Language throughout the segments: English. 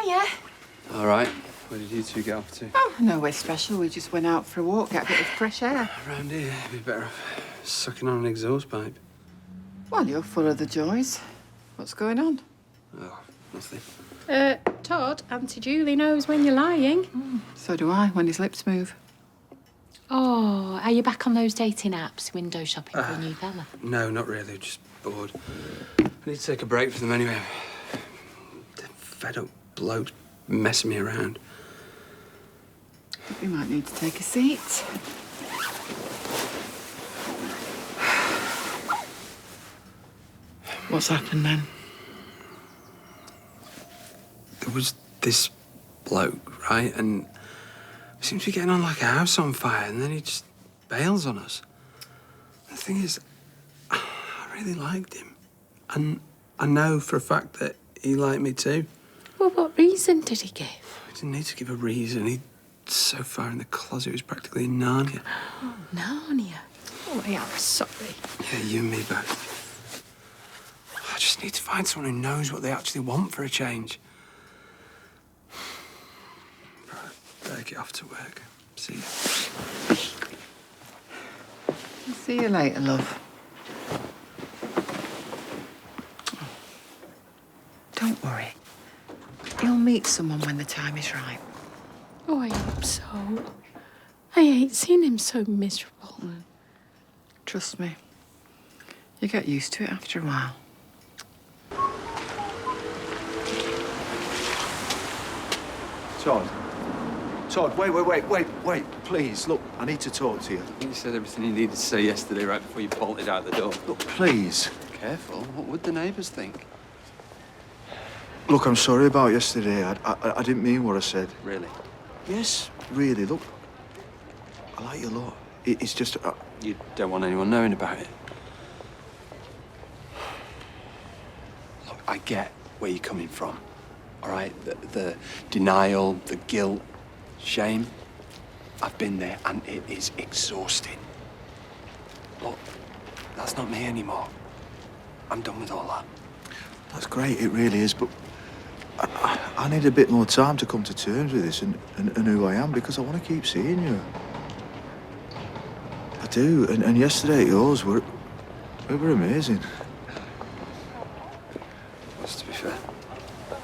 Hiya. All right. Where did you two get off to? Oh, nowhere special. We just went out for a walk, get a bit of fresh air. Around here, it'd be better off sucking on an exhaust pipe. Well, you're full of the joys. What's going on? Oh, nothing. Todd, Auntie Julie knows when you're lying. So do I, when his lips move. Oh, are you back on those dating apps, window shopping for a new fella? No, not really. Just bored. I need to take a break from them anyway. They're fed up blokes messing me around. I think we might need to take a seat. What's happened then? There was this bloke, right? And we seem to be getting on like a house on fire, and then he just bails on us. The thing is, I really liked him. And I know for a fact that he liked me too. Well, what reason did he give? He didn't need to give a reason. He's so far in the closet, it was practically in Narnia. Oh, Narnia. Oh, I am sorry. Yeah, you and me both. I just need to find someone who knows what they actually want for a change. Right, better get off to work. See you. See you later, love. Don't worry. You'll meet someone when the time is right. Oh, I hope so. I hate seeing him so miserable. Trust me. You get used to it after a while. Todd, wait, please. Look, I need to talk to you. You said everything you needed to say yesterday right before you bolted out the door. Look, please. Careful. What would the neighbours think? Look, I'm sorry about yesterday. I didn't mean what I said. Really? Yes, really. Look, I like you a lot. It's just... You don't want anyone knowing about it? Look, I get where you're coming from, all right? The denial, the guilt, shame. I've been there, and it is exhausting. Look, that's not me anymore. I'm done with all that. That's great, it really is, but I need a bit more time to come to terms with this and who I am, because I want to keep seeing you. I do, and yesterday at yours were amazing. That's to be fair. I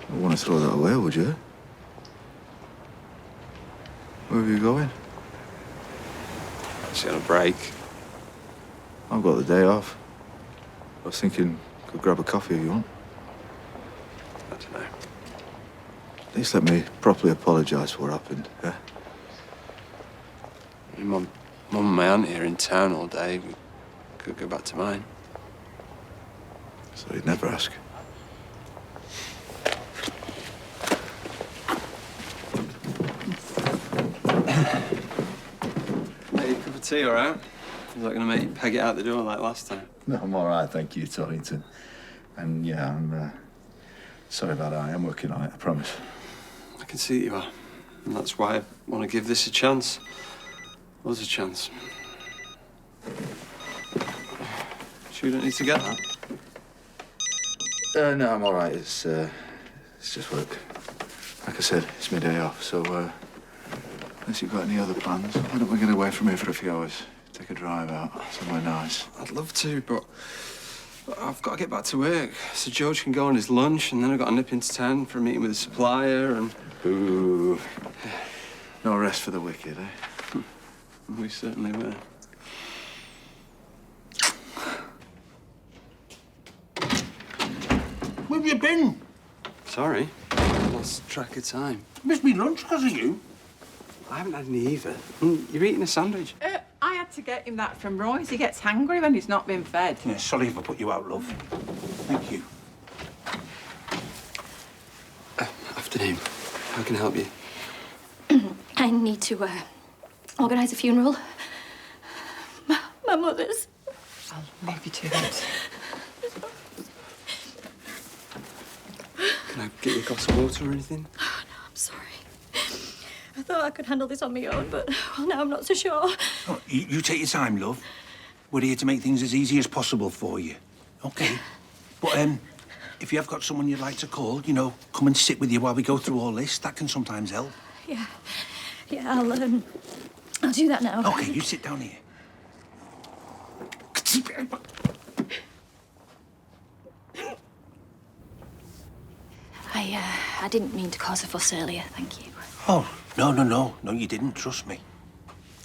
wouldn't want to throw that away, would you? Where are you going? Actually on a break. I've got the day off. I was thinking, could grab a coffee if you want. I don't know. At least let me properly apologise for what happened, yeah? Your Mum and my aunt here in town all day. We could go back to mine. So you'd never ask. Hey, a cup of tea, all right? Is that going to make you peg it out the door like last time? No, I'm all right, thank you, Torrington. And yeah, I'm sorry about that. I am working on it, I promise. I can see that you are. And that's why I want to give this a chance. Was a chance. Sure you don't need to get that? No, I'm all right. It's just work. Like I said, it's my day off, so unless you've got any other plans, why don't we get away from here for a few hours? Take a drive out, somewhere nice. I'd love to, but I've got to get back to work. So George can go on his lunch, and then I've got to nip into town for a meeting with a supplier, and... Ooh. No rest for the wicked, eh? We certainly were. Where have you been? Sorry. I lost track of time. Missed me lunch because of you. I haven't had any either. You're eating a sandwich. I had to get him that from Roy's. He gets hangry when he's not been fed. Yeah, sorry if I put you out, love. Thank you. Afternoon. How can I help you? I need to organise a funeral. My mother's. I'll leave you to it. Can I get you a glass of water or anything? Oh, no, I'm sorry. I thought I could handle this on my own, but well, now I'm not so sure. Oh, you take your time, love. We're here to make things as easy as possible for you. OK? But, if you have got someone you'd like to call, you know, come and sit with you while we go through all this, that can sometimes help. Yeah. Yeah, I'll do that now. OK, you sit down here. I didn't mean to cause a fuss earlier, thank you. Oh, no, you didn't, trust me.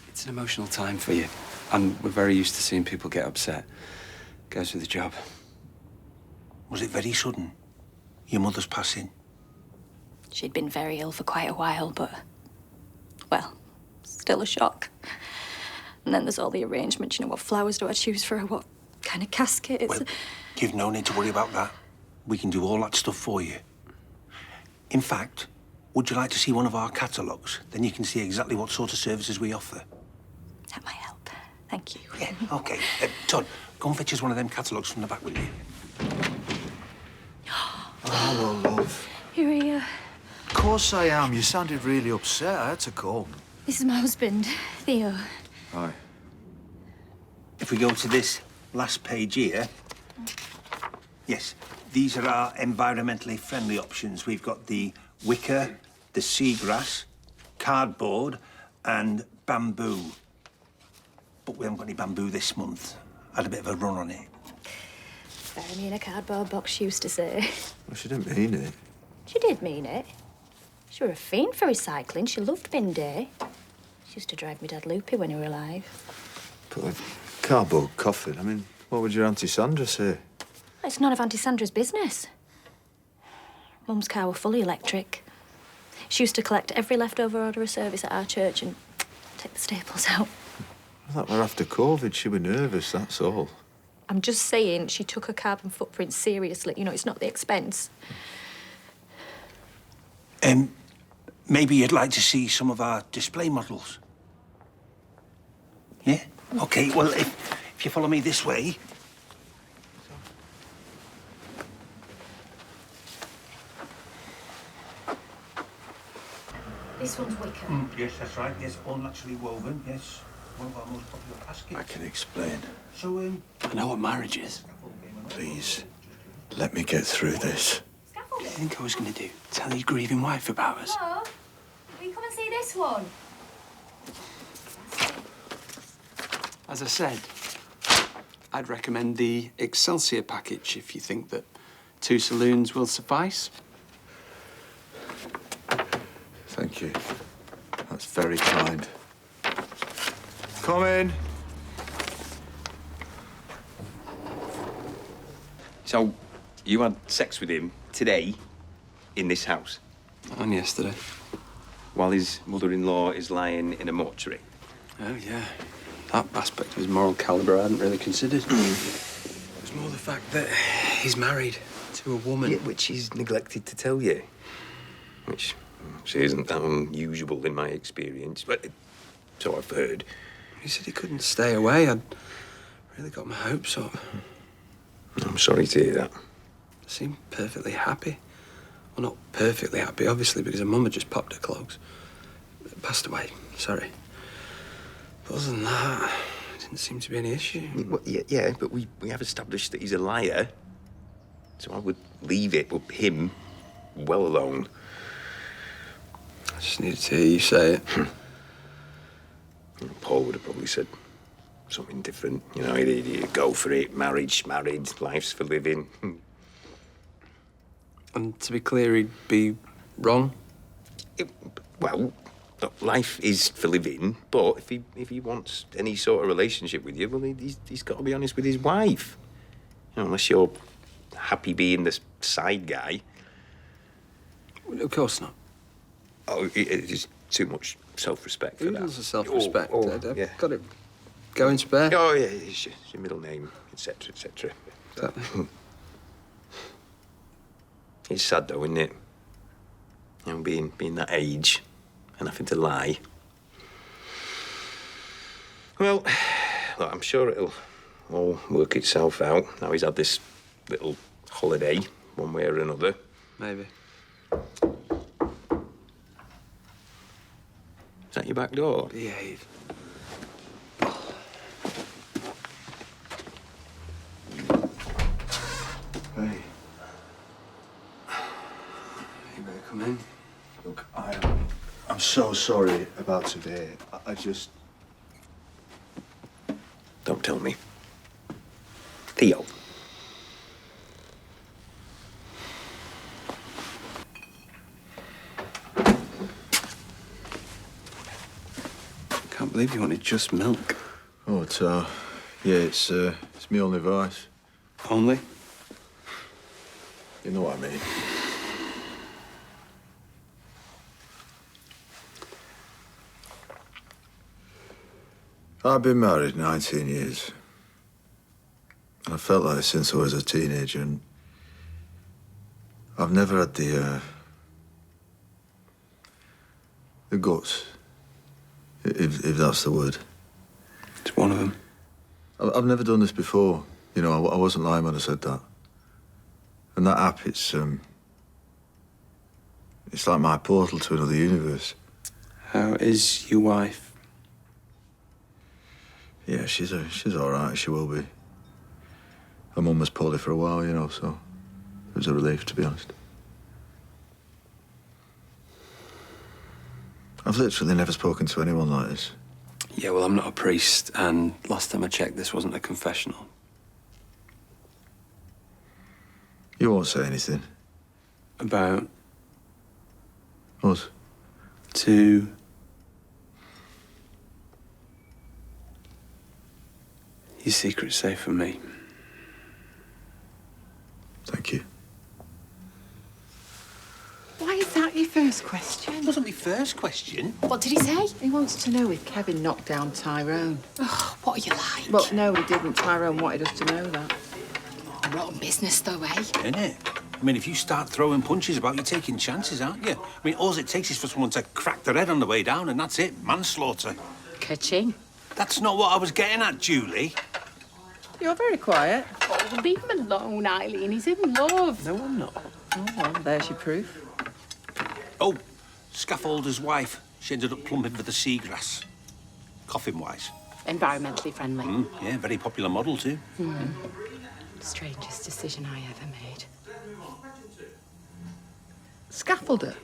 It's an emotional time for you, and we're very used to seeing people get upset. Goes with the job. Was it very sudden, your mother's passing? She'd been very ill for quite a while, but, well, still a shock. And then there's all the arrangements, you know, what flowers do I choose for her, what kind of casket? Well, you've no need to worry about that. We can do all that stuff for you. In fact, would you like to see one of our catalogues? Then you can see exactly what sort of services we offer. That might help. Thank you. Yeah, OK. Todd, go and fetch us one of them catalogues from the back, will you? Oh, hello, love. Here he Of course I am. You sounded really upset. I had to call. This is my husband, Theo. Hi. If we go to this last page here, yes, these are our environmentally friendly options. We've got the wicker, the seagrass, cardboard, and bamboo. But we haven't got any bamboo this month. Had a bit of a run on it. Bury me in a cardboard box, she used to say. Well, she didn't mean it. She did mean it. She were a fiend for recycling. She loved bin day. She used to drive me dad loopy when he were alive. But a cardboard coffin, I mean, what would your Auntie Sandra say? It's none of Auntie Sandra's business. Mum's car were fully electric. She used to collect every leftover order of service at our church and take the staples out. I thought we're after COVID. She was nervous, that's all. I'm just saying she took her carbon footprint seriously. You know, it's not the expense. Maybe you'd like to see some of our display models. Yeah? OK, well, if you follow me this way... This one's wicker. Yes, that's right. Yes, all naturally woven. Yes, one of our most popular caskets. I can explain. So, I know what marriage is. Please, let me get through this. What do you think I was going to do? Tell your grieving wife about us? Oh, will you come and see this one? As I said, I'd recommend the Excelsior package if you think that 2 saloons will suffice. Thank you. That's very kind. Come in. So, you had sex with him today in this house And yesterday. while his mother-in-law is lying in a mortuary? Oh, yeah. That aspect of his moral calibre I hadn't really considered. It's more the fact that he's married to a woman. Yeah, which he's neglected to tell you. Which isn't that unusual in my experience, but so I've heard. He said he couldn't stay away. I'd really got my hopes up. I'm sorry to hear that. Seemed perfectly happy. Well, not perfectly happy, obviously, because her mum had just popped her clogs. Passed away, sorry. But other than that, didn't seem to be any issue. Well, yeah, but we have established that he's a liar. So I would leave it with him well alone. I just needed to hear you say it. Paul would have probably said something different. You know, he'd go for it. Marriage, married, life's for living. And to be clear, he'd be wrong. Well, look, life is for living, but if he wants any sort of relationship with you, well, he's got to be honest with his wife. You know, unless you're happy being the side guy. Of course not. Oh, it's too much self-respect for that. Oodles of self-respect. I've yeah. got it going spare. Oh, yeah, it's your middle name, etc., etc. Exactly. It's sad, though, isn't it? You know, being that age and having to lie. Well, look, I'm sure it'll all work itself out. Now he's had this little holiday, one way or another. Maybe. Is that your back door? Behave. Hey. come in. Look, I'm so sorry about today. I just... Don't tell me. Theo. Can't believe you wanted just milk. Oh, yeah, it's my only vice. Only? You know what I mean. I've been married 19 years. And I felt like this since I was a teenager, and I've never had the guts, if that's the word. It's one of them. I've never done this before. You know, I wasn't lying when I said that. And that app, it's like my portal to another universe. How is your wife? Yeah, she's all right. She will be. Her mum was poorly for a while, you know, so it was a relief, to be honest. I've literally never spoken to anyone like this. Yeah, well, I'm not a priest, and last time I checked, this wasn't a confessional. You won't say anything. About Us? to... Your secret's safe from me. Thank you. Why is that your first question? It wasn't my first question. What did he say? He wants to know if Kevin knocked down Tyrone. Oh, what are you like? Well, no, he didn't. Tyrone wanted us to know that. Rotten business, though, eh? Isn't it? I mean, if you start throwing punches about, you're taking chances, aren't you? I mean, all it takes is for someone to crack their head on the way down, and that's it. Manslaughter. Ka-ching. That's not what I was getting at, Julie. You're very quiet. Oh, leave him alone, Eileen. He's in love. No, I'm not. Oh, well, there's your proof. Oh, scaffolder's wife. She ended up plumbing for the seagrass. Coffin-wise. Environmentally friendly. Yeah, very popular model, too. Strangest decision I ever made. Scaffolder.